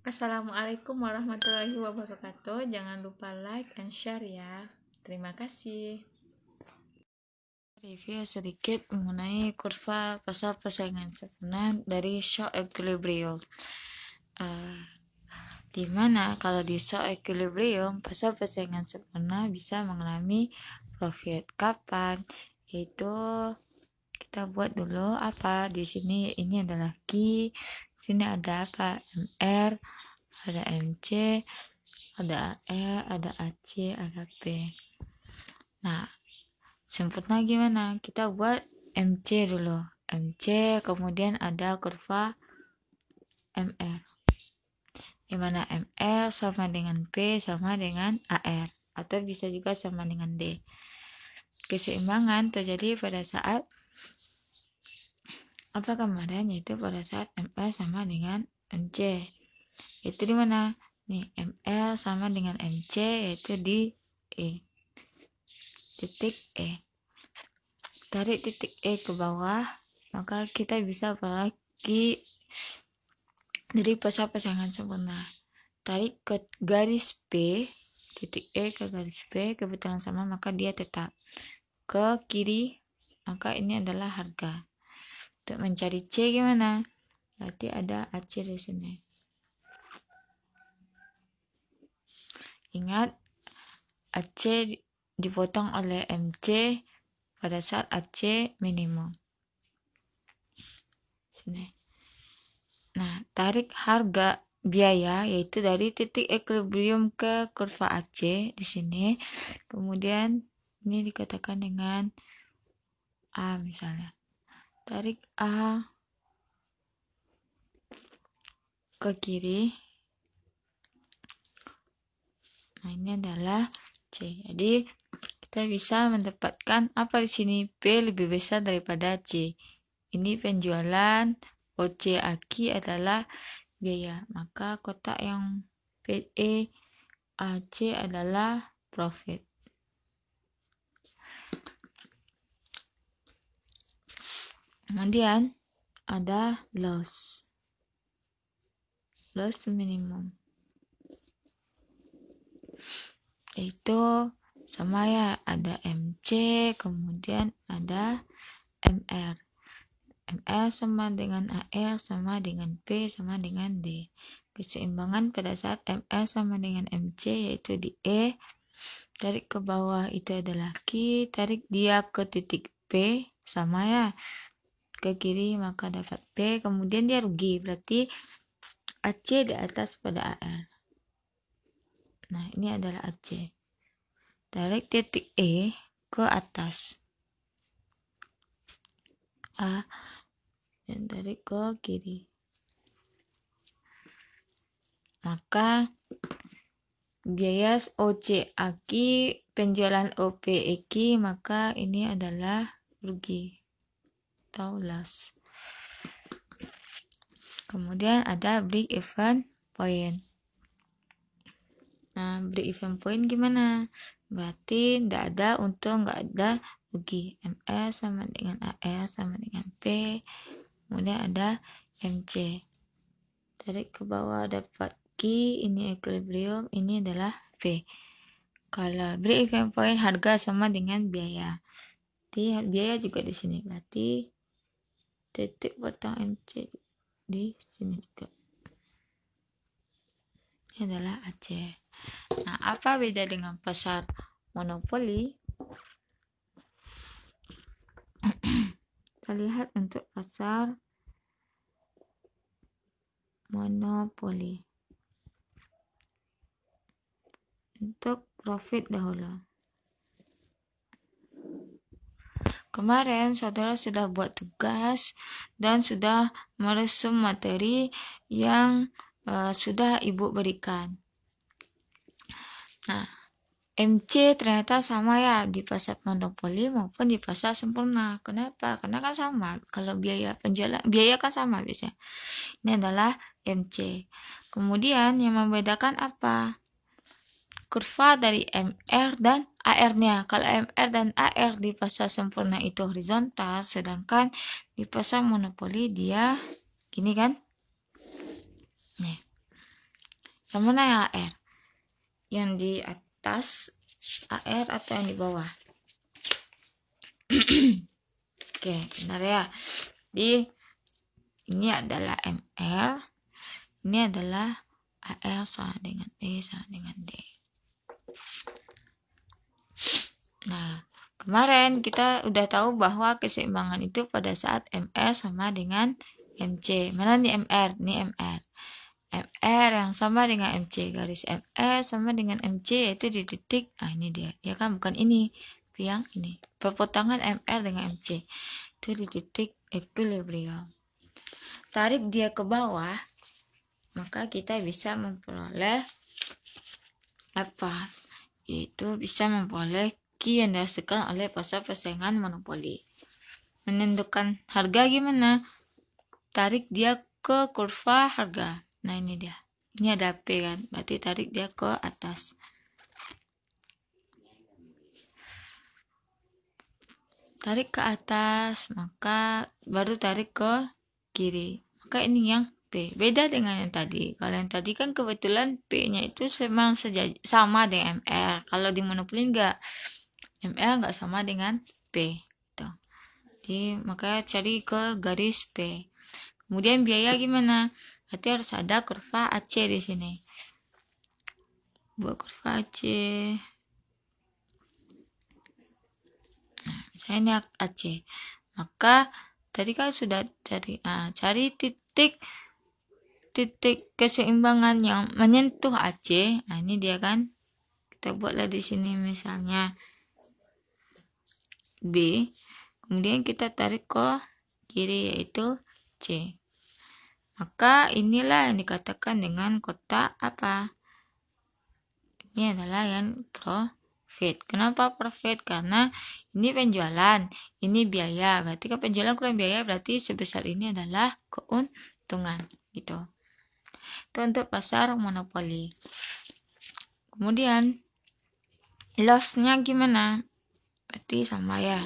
Assalamualaikum warahmatullahi wabarakatuh. Jangan lupa like and share ya. Terima kasih. Review sedikit mengenai kurva pasar persaingan sempurna dari shock equilibrium. Di mana kalau di shock equilibrium pasar persaingan sempurna bisa mengalami profit. Kapan? Yaitu kita buat dulu apa di sini. Ini adalah key. Sini ada apa? MR, ada MC, ada AE, ada AC, ada P. Nah, sempurna gimana? Kita buat MC dulu. MC, kemudian ada kurva MR. Dimana MR sama dengan P sama dengan AR. Atau bisa juga sama dengan D. Keseimbangan terjadi pada saat apa kemarin, yaitu pada saat MR sama dengan MC. Itu di mana? Nih, ML sama dengan MC, yaitu di E. Titik E. Tarik titik E ke bawah, maka kita bisa lagi dari pasar persaingan sempurna. Tarik ke garis P, titik E ke garis P, kebetulan sama, maka dia tetap. Ke kiri, maka ini adalah harga. Untuk mencari C gimana? Berarti ada AC di sini. Ingat, AC dipotong oleh MC pada saat AC minimum. Sini. Nah, tarik harga biaya yaitu dari titik equilibrium ke kurva AC di sini. Kemudian ini dikatakan dengan A misalnya. Tarik A ke kiri. Nah, ini adalah C. Jadi kita bisa mendapatkan apa di sini? P lebih besar daripada C. Ini penjualan, OC aki adalah biaya. Maka kotak yang PE AC adalah profit. Kemudian ada loss. Loss minimum. Itu sama ya, ada MC, kemudian ada MR. MR sama dengan AR sama dengan P sama dengan D. Keseimbangan pada saat MR sama dengan MC yaitu di E. Tarik ke bawah itu adalah Q, tarik dia ke titik P sama ya. Ke kiri maka dapat P, kemudian dia rugi, berarti AC di atas pada AR. Nah, ini adalah AC. Tarik titik E ke atas. A dan tarik ke kiri. Maka biaya OC aki penjualan OP eki, maka ini adalah rugi atau loss. Kemudian ada break even point. Nah, break even point gimana? Berarti tidak ada untung, nggak ada rugi. MS sama dengan AR sama dengan P. Kemudian ada MC. Tarik ke bawah dapat Q, ini equilibrium, ini adalah P. Kalau break even point harga sama dengan biaya. Jadi biaya juga di sini. Berarti titik potong MC di sini juga. Ini adalah AC. Nah, apa beda dengan pasar monopoli? Kita lihat untuk pasar monopoli. Untuk profit dahulu. Kemarin saudara sudah buat tugas dan sudah meresum materi yang sudah ibu berikan. Nah, MC ternyata sama ya di pasar monopoli maupun di pasar sempurna. Kenapa? Karena kan sama. Kalau biaya penjualan, biaya kan sama biasanya. Ini adalah MC. Kemudian yang membedakan apa? Kurva dari MR dan AR-nya. Kalau MR dan AR di pasar sempurna itu horizontal, sedangkan di pasar monopoli dia gini kan? Nih. Yang mana yang AR? Yang di atas AR atau yang di bawah? Oke, benar ya. Jadi ini adalah MR, ini adalah AR sama dengan E sama dengan D. Nah, kemarin kita udah tahu bahwa keseimbangan itu pada saat MR sama dengan MC. Mana nih MR? Ini MR. MR yang sama dengan MC, garis MR sama dengan MC yaitu di titik, ini dia, ya kan, bukan ini, yang ini, perpotongan MR dengan MC itu di titik equilibrium. Tarik dia ke bawah, maka kita bisa memperoleh apa? Yaitu bisa memperoleh Q yang dihasilkan oleh pasar persaingan monopoli. Menentukan harga gimana? Tarik dia ke kurva harga. Nah, ini dia. Ini ada P kan, berarti tarik dia ke atas. Tarik ke atas, maka baru tarik ke kiri. Maka ini yang P. Beda dengan yang tadi. Kalau yang tadi kan kebetulan P-nya itu memang sama dengan MR. Kalau di monopoli enggak. MR enggak sama dengan P. Gitu. Jadi, maka cari ke garis P. Kemudian biaya gimana? Berarti harus ada kurva AC di sini. Buat kurva AC. Nah, misalnya ini AC. Maka tadi kan sudah cari titik keseimbangan yang menyentuh AC. Nah, ini dia kan. Kita buatlah di sini misalnya B. Kemudian kita tarik ke kiri yaitu C. Maka inilah yang dikatakan dengan kotak apa? Ini adalah yang profit. Kenapa profit? Karena ini penjualan, ini biaya. Berarti kalau penjualan kurang biaya, berarti sebesar ini adalah keuntungan. Gitu. Itu untuk pasar monopoli. Kemudian loss-nya gimana? Berarti sama ya.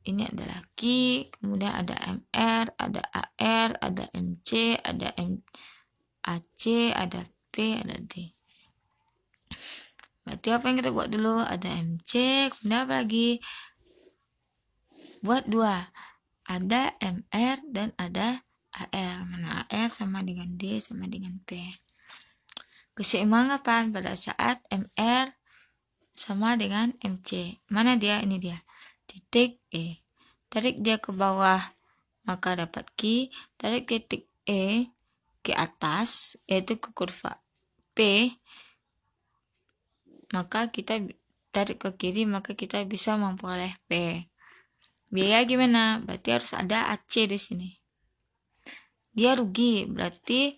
Ini adalah Q, kemudian ada MR, ada AR, ada MC, ada AC, ada P, ada D. Berarti apa yang kita buat dulu? Ada MC, kemudian apa lagi? Buat dua. Ada MR dan ada AR. Mana AR sama dengan D sama dengan P. Keseimbangan apa? Pada saat MR sama dengan MC. Mana dia? Ini dia. Titik E. Tarik dia ke bawah, maka dapat Q. Tarik titik E ke atas, yaitu ke kurva P, maka kita tarik ke kiri, maka kita bisa memperoleh P. Biaya gimana? Berarti harus ada AC di sini. Dia rugi, berarti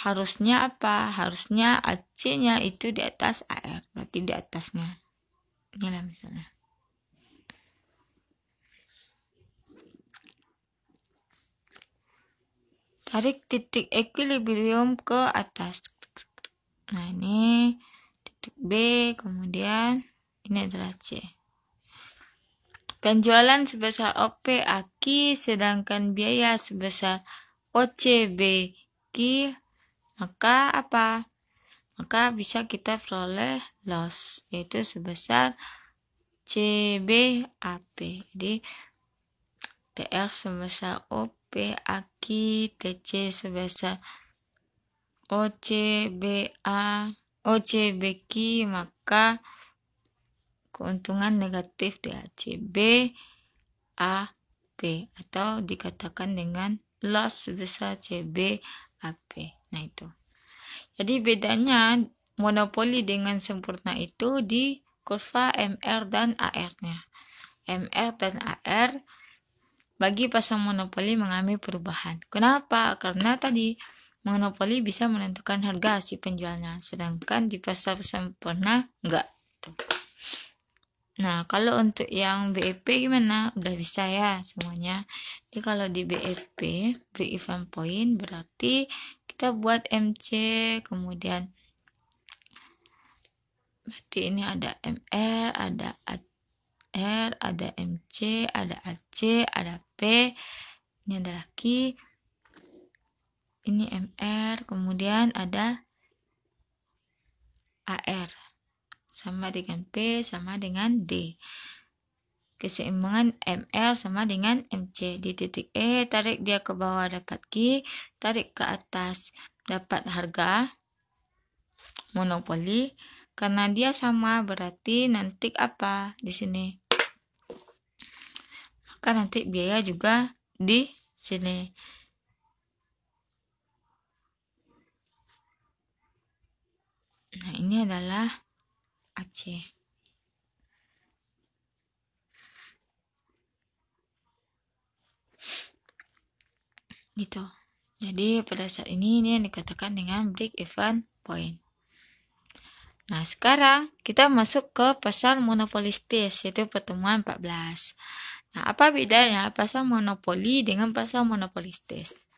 harusnya apa? Harusnya AC-nya itu di atas AR, berarti di atasnya. Inilah misalnya. Tarik titik equilibrium ke atas. Nah, ini titik B, kemudian ini adalah C. Penjualan sebesar OP AQ, sedangkan biaya sebesar OCB Q, maka apa? Maka bisa kita peroleh loss, yaitu sebesar CBAP. Jadi TR sebesar OP AQ, TC sebesar OCBQ, maka keuntungan negatif di CBAP atau dikatakan dengan loss sebesar CBAP. Nah, itu. Jadi bedanya monopoli dengan sempurna itu di kurva MR dan AR-nya. MR dan AR bagi pasar monopoli mengalami perubahan. Kenapa? Karena tadi monopoli bisa menentukan harga si penjualnya, sedangkan di pasar sempurna enggak. Nah, kalau untuk yang BEP gimana? Udah bisa ya semuanya. Jadi kalau di BEP, break even point, berarti kita buat MC, kemudian berarti ini ada MR, ada AR, ada MC, ada AC, ada P, ini adalah Q, ini MR, kemudian ada AR sama dengan P sama dengan D. Keseimbangan ML sama dengan MC. Di titik E, tarik dia ke bawah dapat Q, tarik ke atas dapat harga monopoli. Karena dia sama berarti nanti apa di sini? Maka nanti biaya juga di sini. Nah, ini adalah Aceh. Gitu. Jadi pada saat ini yang dikatakan dengan break even point. Nah, sekarang kita masuk ke pasar monopolistis, yaitu pertemuan 14. Nah, apa bedanya pasar monopoli dengan pasar monopolistis?